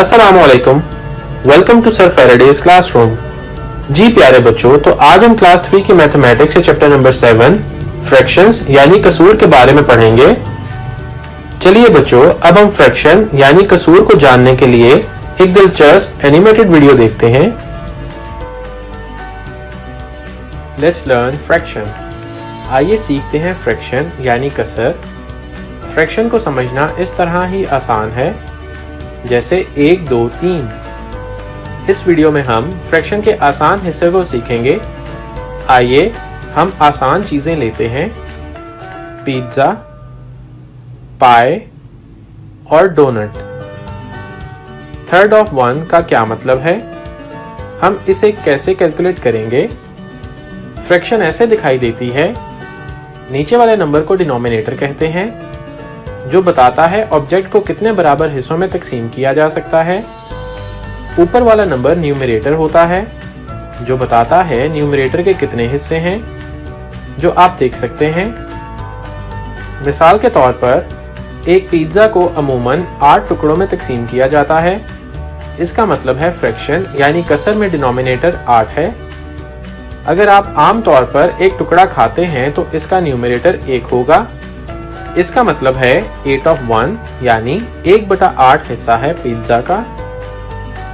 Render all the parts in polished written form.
अस्सलाम वालेकुम, welcome to sir Faraday's classroom. जी प्यारे बच्चों, तो आज हम क्लास 3 की मैथमेटिक्स से चैप्टर नंबर 7 फ्रैक्शंस यानी कसूर के बारे में पढ़ेंगे। चलिए बच्चों, अब हम फ्रैक्शन यानी कसूर को जानने के लिए एक दिलचस्प एनिमेटेड वीडियो देखते हैं। Let's learn fraction. आइए सीखते हैं फ्रैक्शन यानी कसर। फ्रैक्शन को समझना इस तरह ही आसान है जैसे 1, 2, 3। इस वीडियो में हम फ्रैक्शन के आसान हिस्से को सीखेंगे। आइए हम आसान चीजें लेते हैं, पिज्जा, पाई और डोनट। थर्ड ऑफ 1 का क्या मतलब है? हम इसे कैसे कैलकुलेट करेंगे? फ्रैक्शन ऐसे दिखाई देती है। नीचे वाले नंबर को डिनोमिनेटर कहते हैं, जो बताता है ऑब्जेक्ट को कितने बराबर हिस्सों में तकसीम किया जा सकता है। ऊपर वाला नंबर न्यूमरेटर होता है, जो बताता है न्यूमरेटर के कितने हिस्से हैं, जो आप देख सकते हैं। मिसाल के तौर पर एक पिज्जा को अमूमन 8 टुकड़ों में तकसीम किया जाता है। इसका मतलब है फ्रैक्शन यानी कसर में डिनोमिनेटर 8 है। अगर आप आम तौर पर एक टुकड़ा खाते हैं तो इसका न्यूमरेटर 1 होगा। इसका मतलब है 8 of 1 यानी 1/8 हिस्सा है पिज्जा का।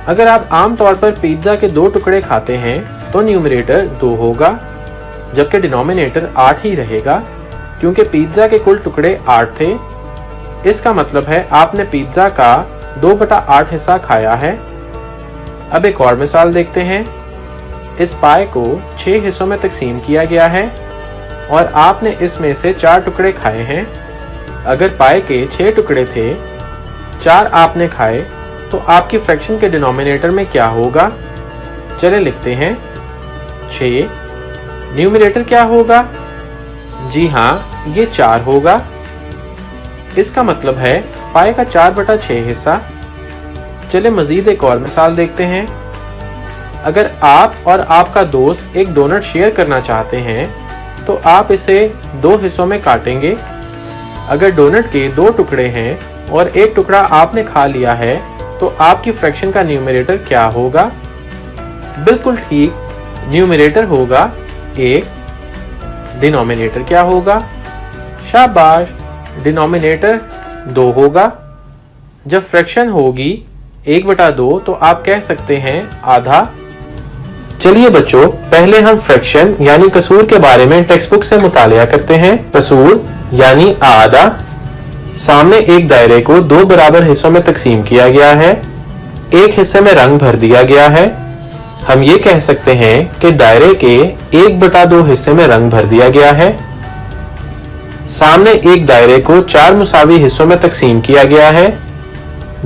अगर आप आम तौर पर पिज्जा के 2 टुकड़े खाते हैं तो न्यूमरेटर 2 होगा, जबकि डिनोमिनेटर 8 ही रहेगा, क्योंकि पिज्जा के कुल टुकड़े 8 थे। इसका मतलब है आपने पिज्जा का 2/8 हिस्सा खाया है। अब एक और मिसाल देखते हैं। इस पाई को 6 हिस्सों में तकसीम किया गया है और आपने इसमें से 4 टुकड़े खाए हैं। अगर पाई के 6 टुकड़े थे, 4 आपने खाए, तो आपकी फ्रैक्शन के डिनोमिनेटर में क्या होगा? चले लिखते हैं 6। न्यूमरेटर क्या होगा? जी हाँ, ये 4 होगा। इसका मतलब है पाई का 4/6 हिस्सा। चले मजीद एक और मिसाल देखते हैं। अगर आप और आपका दोस्त एक डोनट शेयर करना चाहते हैं तो आप इसे 2 हिस्सों में काटेंगे। अगर डोनट के 2 टुकड़े हैं और एक टुकड़ा आपने खा लिया है तो आपकी फ्रैक्शन का न्यूमरेटर क्या होगा? बिल्कुल ठीक, न्यूमरेटर होगा 1। डिनोमिनेटर क्या होगा? शाबाश, डिनोमिनेटर 2 होगा। जब फ्रैक्शन होगी 1/2 तो आप कह सकते हैं आधा। चलिए बच्चों, पहले हम फ्रैक्शन यानी कसूर के बारे में टेक्स्ट बुक से मुतालिया करते हैं। कसूर यानी आधा। सामने एक दायरे को 2 बराबर हिस्सों में तकसीम किया गया है। एक हिस्से में रंग भर दिया गया है। हम ये कह सकते हैं कि दायरे के 1/2 हिस्से में रंग भर दिया गया है। सामने एक दायरे को 4 मुसावी हिस्सों में तकसीम किया गया है।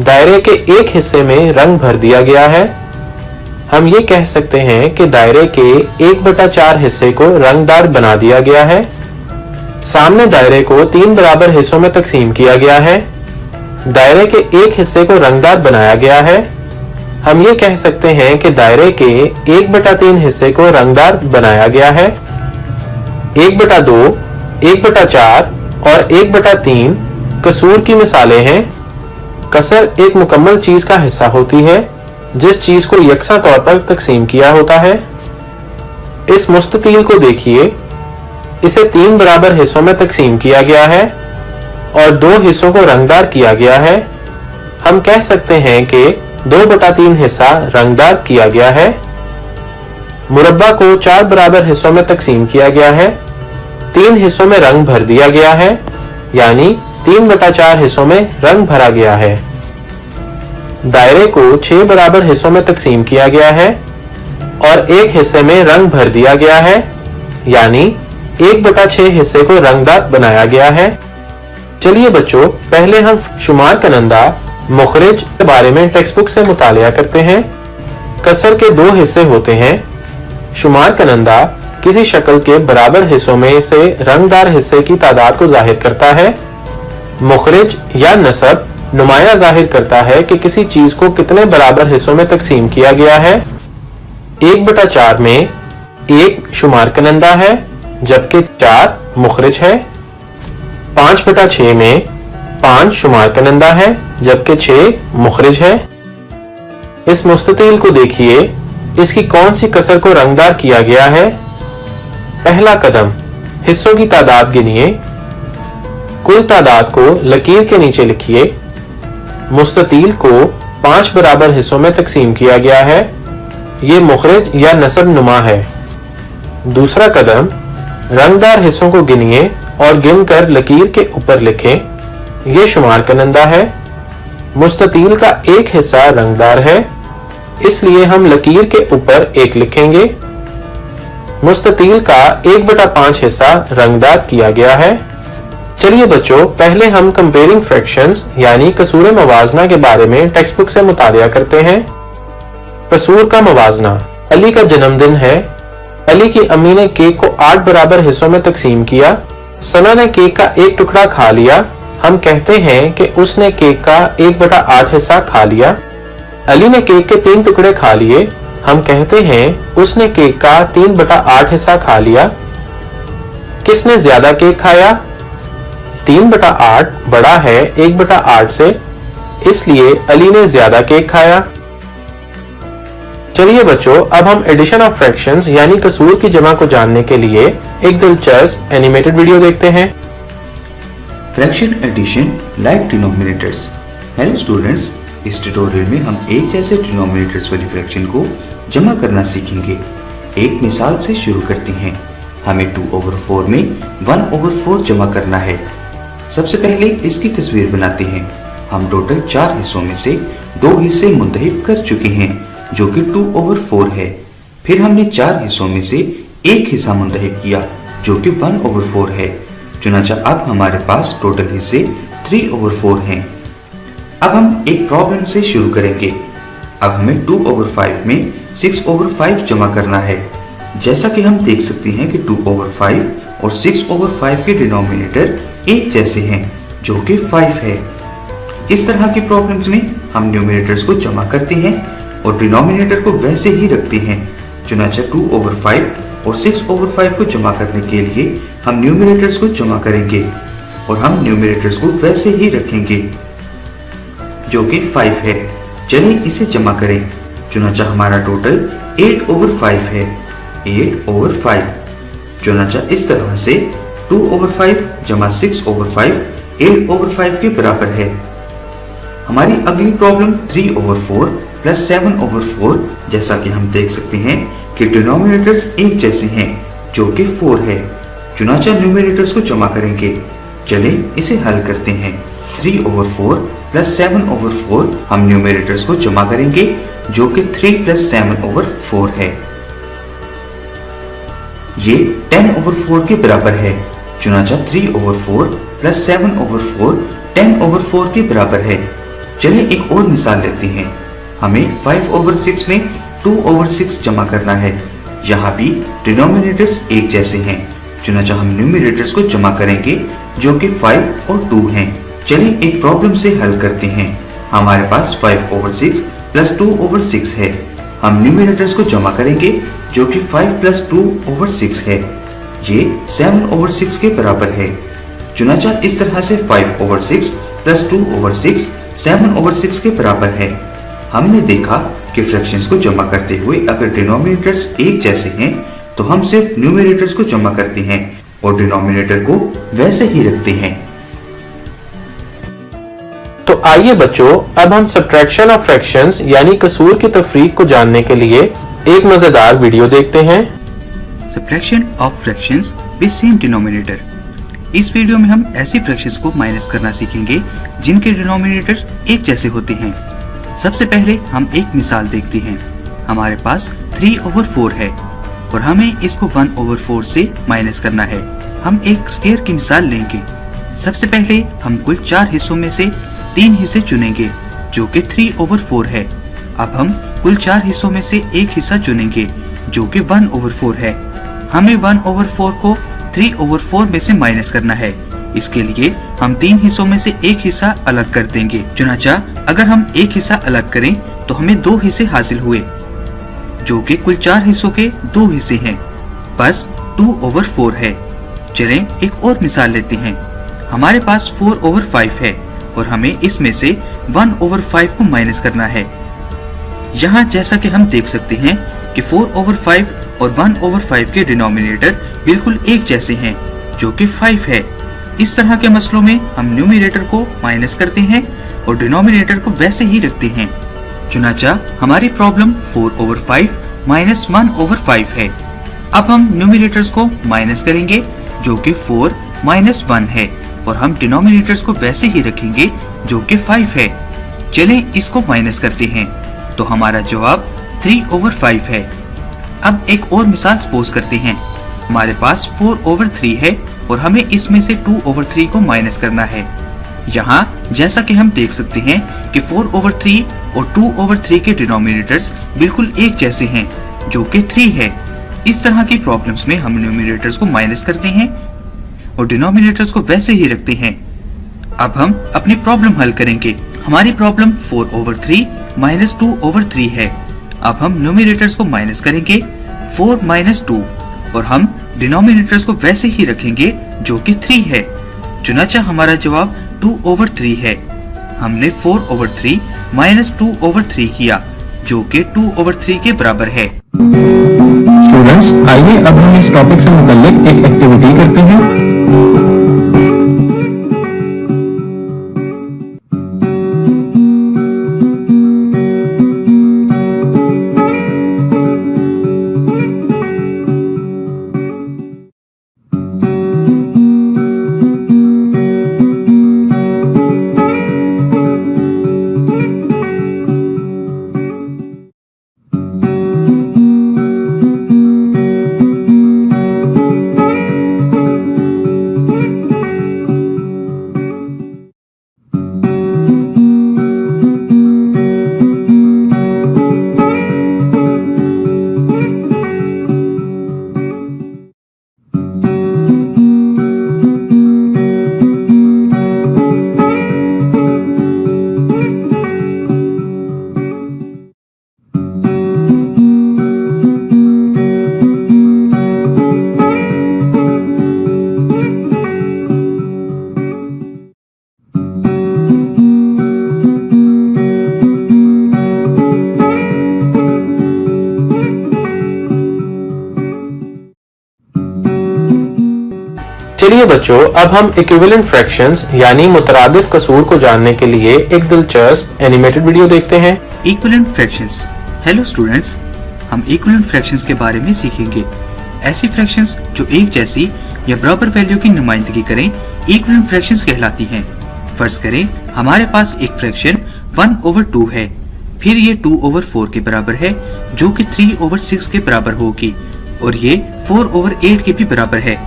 दायरे के एक हिस्से में रंग भर दिया गया है। हम ये कह सकते हैं कि दायरे के 1/4 हिस्से को रंगदार बना दिया गया है। सामने दायरे को 3 बराबर हिस्सों में तकसीम किया गया है। दायरे के एक हिस्से को रंगदार बनाया गया है। हम ये कह सकते हैं कि दायरे के 1/3 हिस्से को रंगदार बनाया गया है। 1/2, 1/4 और 1/3 कसूर की मिसालें हैं। कसर एक मुकम्मल चीज का हिस्सा होती है जिस चीज को यकसा तौर पर तकसीम किया होता है। इस मुस्ततील को देखिए, इसे 3 बराबर हिस्सों में तकसीम किया गया है और 2 हिस्सों को रंगदार किया गया है। हम कह सकते हैं कि 2/3 हिस्सा रंगदार किया गया है। मुरब्बा को 4 बराबर हिस्सों में तकसीम किया गया है। 3 हिस्सों में रंग भर दिया गया है, यानी 3/4 हिस्सों में रंग भरा गया है। दायरे को 6 बराबर हिस्सों में तकसीम किया गया है और एक हिस्से में रंग भर दिया गया है, यानी 1/6 हिस्से को रंगदार बनाया गया है। चलिए बच्चों, पहले हम शुमार कनंदा मुखरिज के बारे में टेक्स्ट बुक से मुतालिया करते हैं। कसर के 2 हिस्से होते हैं। शुमार कनंदा किसी शक्ल के बराबर हिस्सों में से रंगदार हिस्से की तादाद को जाहिर करता है। मुखरिज या नसब नुमाया जाहिर करता है कि किसी चीज को कितने बराबर हिस्सों में तकसीम किया गया है। 1/4 में 1 शुमार कनंदा है, जबकि 4 मुखरिज है। 5/6 में 5 शुमार कनंदा है, जबकि 6 मुखरिज है। इस मुस्ततील को देखिए, इसकी कौन सी कसर को रंगदार किया गया है। पहला कदम, हिस्सों की तादाद गिनिए। कुल तादाद को लकीर के नीचे लिखिए। मुस्ततील को 5 बराबर हिस्सों में तकसीम किया गया है। ये मुखरिज या नसब नुमा है। दूसरा कदम, रंगदार हिस्सों को गिनिए और गिनकर लकीर के ऊपर लिखें। ये शुमार करनंदा है। मुस्ततील का एक हिस्सा रंगदार है, इसलिए हम लकीर के ऊपर 1 लिखेंगे। मुस्ततील का 1/5 हिस्सा रंगदार किया गया है। चलिए बच्चों, पहले हम कंपेयरिंग फ्रैक्शंस यानी कसूर मवाजना के बारे में टेक्स्ट बुक से मुतालिया करते हैं। कसूर का मवाजना। अली का जन्मदिन है। अली की अम्मी ने केक को 8 बराबर हिस्सों में तकसीम किया। सना ने केक का एक टुकड़ा खा लिया। हम कहते हैं कि उसने केक का 1/8 हिस्सा खा लिया। अली ने केक के 3 टुकड़े खा लिए। हम कहते हैं उसने केक का 3/8 हिस्सा खा लिया। किसने ज्यादा केक खाया? 3/8 बड़ा है 1/8 से, इसलिए अली ने ज्यादा केक खाया। चलिए बच्चों, अब हम एडिशन ऑफ फ्रैक्शंस यानी कसूर की जमा को जानने के लिए एक दिलचस्प एनिमेटेड वीडियो देखते हैं। Fraction addition like denominators. Hello students, इस ट्यूटोरियल में हम एक जैसे डिनोमिनेटर्स वाली फ्रैक्शन को जमा करना सीखेंगे। एक मिसाल से शुरू करते हैं। हमें 2/4 में 1/4 जमा करना है। सबसे पहले इसकी तस्वीर बनाते हैं। हम टोटल 4 हिस्सों में से 2 हिस्से मुंतहिब कर चुके हैं, जो कि 2/4 है। फिर हमने 4 हिस्सों में से एक हिस्सा मुंतहिब किया, जो कि 1/4 है। चुनाचा अब हमारे पास टोटल हिस्से 3/4 हैं। अब हम एक प्रॉब्लम से शुरू करेंगे। अब हमें 2/5 में 6/5 जमा करना है। जैसा कि हम देख सकते हैं कि 2/5 और 6/5 के डिनोमिनेटर एक जैसे हैं, जो कि 5 है। इस तरह की प्रॉब्लम्स में हम न्यूमरेटर्स को जमा करते हैं और डिनोमिनेटर को वैसे ही रखते हैं। चुनाचा 2/5 और 6/5 को जमा करने के लिए हम न्यूमरेटर्स को जमा करेंगे और हम न्यूमरेटर्स को वैसे ही रखेंगे, जो कि 5 है। चलिए इसे जमा करें। चुनाचा हमारा टोटल 8/5 है। 8/5 चुनाचा इस तरह से 2/5 जमा 6/5 8/5 के बराबर है। हमारी अगली प्रॉब्लम 3/4 प्लस 7/4, जैसा कि हम देख सकते हैं कि डिनोमिनेटर्स एक जैसे हैं, जो कि 4 है। चुनाचा न्यूमरेटर्स को जमा करेंगे। चले इसे हल करते हैं। 3/4 प्लस 7/4 हम न्यूमरेटर्स को जमा करेंगे, जो कि 3 प्लस 7/4 है। ये 10/4 के बराबर है। चुनाचा 3/4 प्लस 7/4 10/4 के बराबर है। चलिए एक और मिसाल लेते हैं। हमें 5/6 में 2/6 जमा करना है। यहाँ भी डिनोमिनेटर्स एक जैसे हैं। चुनाचा हम न्यूमरेटर्स को जमा करेंगे, जो कि 5 और 2 हैं। चलिए एक प्रॉब्लम से हल करते हैं। हमारे पास 5/6 प्लस 2/6 है। हम न्यूमरेटर्स को जमा करेंगे, जो कि 5 प्लस 2/6 है। ये 7/6 के बराबर है। चुनाचा इस तरह से 5/6 प्लस 2/6 7/6 के बराबर है। हमने देखा कि फ्रैक्शंस को जमा करते हुए अगर डिनोमिनेटर्स एक जैसे हैं, तो हम सिर्फ न्यूमरेटर्स को जमा करते हैं और डिनोमिनेटर को वैसे ही रखते हैं। तो आइए बच्चों, अब हम सब्ट्रैक्शन ऑफ फ्रैक्शंस यानी कसूर की तफरीक को जानने के लिए एक मजेदार वीडियो देखते हैं। Subtraction of fractions with same denominator. इस वीडियो में हम ऐसी फ्रैक्शंस को माइनस करना सीखेंगे जिनके डिनोमिनेटर एक जैसे होते हैं। सबसे पहले हम एक मिसाल देखते हैं। हमारे पास 3/4 है और हमें इसको 1/4 से माइनस करना है। हम एक स्क्वायर की मिसाल लेंगे। सबसे पहले हम कुल 4 हिस्सों में से 3 हिस्से चुनेंगे, जो कि 3/4 है। अब हम कुल 4 हिस्सों में से एक हिस्सा चुनेंगे, जो कि 1/4 है। हमें 1/4 को 3/4 में से माइनस करना है। इसके लिए हम 3 हिस्सों में से एक हिस्सा अलग कर देंगे। चुनाचा अगर हम एक हिस्सा अलग करें तो हमें 2 हिस्से हासिल हुए, जो कि कुल 4 हिस्सों के 2 हिस्से हैं। बस 2/4 है। चलें एक और मिसाल लेते हैं। हमारे पास 4/5 है और हमें इसमें से 1/5 को माइनस करना है। यहाँ जैसा कि हम देख सकते हैं कि 4/5 और 1/5 के डिनोमिनेटर बिल्कुल एक जैसे हैं, जो कि 5 है। इस तरह के मसलों में हम न्यूमरेटर को माइनस करते हैं और डिनोमिनेटर को वैसे ही रखते हैं। चुनाचा हमारी प्रॉब्लम 4/5 माइनस 1/5 है। अब हम न्यूमरेटर्स को माइनस करेंगे, जो कि 4 माइनस 1 है, और हम डिनोमिनेटर्स को वैसे ही रखेंगे, जो कि 5 है। चलें इसको माइनस करते हैं, तो हमारा जवाब 3/5 है। अब एक और मिसाल सपोज करते हैं। हमारे पास 4/3 है और हमें इसमें से 2/3 को माइनस करना है। यहाँ जैसा कि हम देख सकते हैं कि 4/3 और 2/3 के डिनोमिनेटर्स बिल्कुल एक जैसे हैं, जो कि 3 है। इस तरह की प्रॉब्लम्स में हम न्यूमरेटर्स को माइनस करते हैं और डिनोमिनेटर्स को वैसे ही रखते हैं। अब हम अपनी प्रॉब्लम हल करेंगे। हमारी प्रॉब्लम 4/3 माइनस 2/3 है। अब हम न्यूमरेटर्स को माइनस करेंगे 4 माइनस 2 और हम डिनोमिनेटर्स को वैसे ही रखेंगे, जो कि 3 है। चुनाचा हमारा जवाब 2/3 है। हमने 4/3 माइनस 2/3 किया, जो कि 2/3 के बराबर है। स्टूडेंट्स, आइए अब हम इस टॉपिक से मुताल्लिक एक एक्टिविटी करते हैं। चलिए बच्चों, अब हम इक्विवेलेंट फ्रैक्शंस यानी मुतरादिफ कसूर को जानने के लिए एक दिलचस्प एनिमेटेड वीडियो देखते हैं। Equivalent fractions. हेलो स्टूडेंट्स, हम इक्विवेलेंट फ्रैक्शंस के बारे में सीखेंगे। ऐसी फ्रैक्शंस जो एक जैसी या बराबर वैल्यू की नुमाइंदगी करें इक्विवेलेंट फ्रैक्शंस कहलाती हैं। फर्ज करें हमारे पास एक फ्रैक्शन 1/2 है, फिर ये 2/4 के बराबर है, जो कि 3/6 के बराबर होगी, और ये 4/8 के भी बराबर है।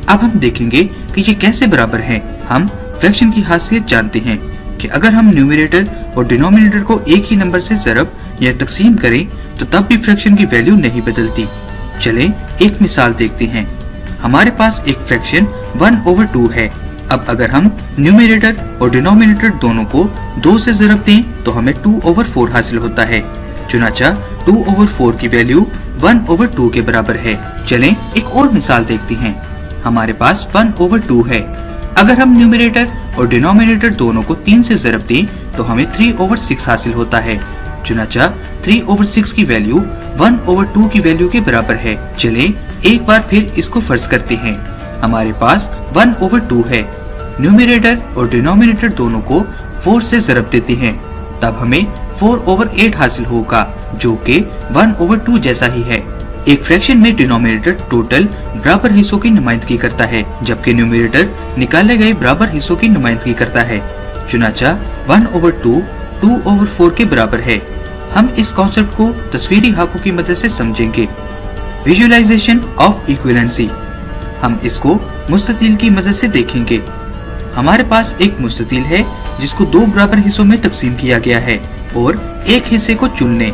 अब हम देखेंगे कि ये कैसे बराबर हैं। हम फ्रैक्शन की खासियत जानते हैं कि अगर हम न्यूमरेटर और डिनोमिनेटर को एक ही नंबर से ज़रब या तकसीम करें तो तब भी फ्रैक्शन की वैल्यू नहीं बदलती। चलें एक मिसाल देखते हैं। हमारे पास एक फ्रैक्शन 1/2 है। अब अगर हम न्यूमरेटर और डिनोमिनेटर दोनों को 2 से ज़रब दें तो हमें 2/4 हासिल होता है। चुनाचा 2/4 की वैल्यू 1/2 के बराबर है। चलें एक और मिसाल देखते हैं। हमारे पास 1/2 है। अगर हम न्यूमरेटर और डिनोमिनेटर दोनों को 3 से ज़रब दें तो हमें 3/6 हासिल होता है। चुनाचा 3/6 की वैल्यू 1/2 की वैल्यू के बराबर है। चलें एक बार फिर इसको फर्ज करते हैं। हमारे पास 1/2 है। न्यूमरेटर और डिनोमिनेटर दोनों को 4 से ज़रब देते हैं, तब हमें 4/8 हासिल होगा, जो कि 1/2 जैसा ही है। एक फ्रैक्शन में डिनोमिनेटर टोटल बराबर हिस्सों की नुमाइंदगी करता है, जबकि न्यूमरेटर निकाले गए बराबर हिस्सों की नुमाइंदगी करता है। चुनाचा 1/2 2/4 के बराबर है। हम इस कॉन्सेप्ट को तस्वीरी हाकों की मदद से समझेंगे। Visualisation of equivalency. हम इसको मुस्ततील की मदद से देखेंगे। हमारे पास एक मुस्ततील है जिसको 2 बराबर हिस्सों में तकसीम किया गया है और एक हिस्से को चुन लें।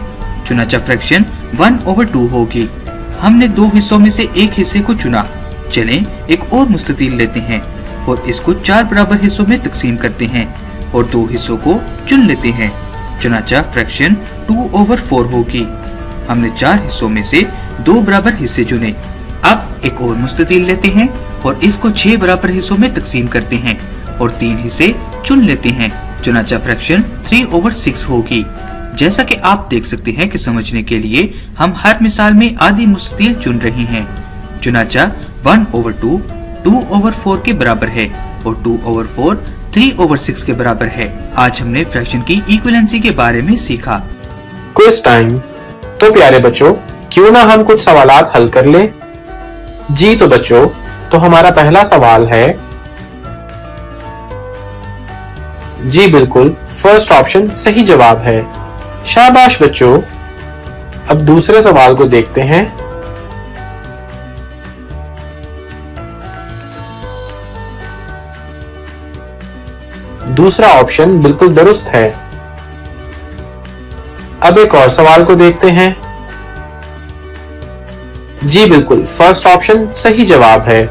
चुनाचा फ्रैक्शन 1/2 होगी। हमने 2 हिस्सों में से एक हिस्से को चुना। चलें एक और मुस्ततील लेते हैं और इसको 4 बराबर हिस्सों में तकसीम करते हैं और 2 हिस्सों को चुन लेते हैं। चुनाचा फ्रैक्शन 2/4 होगी। हमने 4 हिस्सों में से 2 बराबर हिस्से चुने। अब एक और मुस्ततील लेते हैं और इसको 6 बराबर हिस्सों में तकसीम करते हैं और 3 हिस्से चुन लेते हैं। चुनाचा फ्रैक्शन 3/6 होगी। जैसा कि आप देख सकते हैं कि समझने के लिए हम हर मिसाल में आधी मुस्ततील चुन रहे हैं। चुनाचा 1/2 2/4 के बराबर है और 2/4 3/6 के बराबर है। आज हमने फ्रैक्शन की इक्विवेलेंसी के बारे में सीखा। Quiz time. तो प्यारे बच्चों, क्यों ना हम कुछ सवालात हल कर लें? जी तो बच्चों, तो हमारा पहला सवाल है, जी बिल्कुल, फर्स्ट ऑप्शन सही जवाब है। शाबाश बच्चों। अब दूसरे सवाल को देखते हैं। दूसरा ऑप्शन बिल्कुल दुरुस्त है। अब एक और सवाल को देखते हैं। जी बिल्कुल, फर्स्ट ऑप्शन सही जवाब है।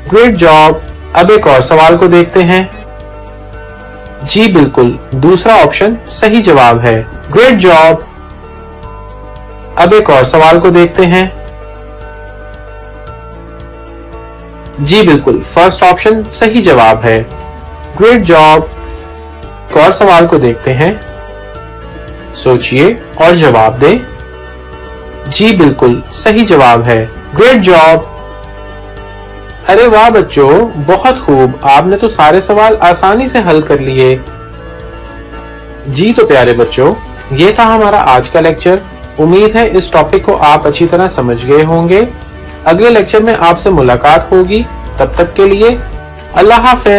Great job. अब एक और सवाल को देखते हैं। जी बिल्कुल, दूसरा ऑप्शन सही जवाब है। Great job. अब एक और सवाल को देखते हैं। जी बिल्कुल, फर्स्ट ऑप्शन सही जवाब है। Great job. एक और सवाल को देखते हैं। सोचिए और जवाब दें। जी बिल्कुल, सही जवाब है। Great job. अरे वाह बच्चों, बहुत खूब, आपने तो सारे सवाल आसानी से हल कर लिए। जी तो प्यारे बच्चों, ये था हमारा आज का लेक्चर। उम्मीद है इस टॉपिक को आप अच्छी तरह समझ गए होंगे। अगले लेक्चर में आपसे मुलाकात होगी। तब तक के लिए अल्लाह हाफ़िज़।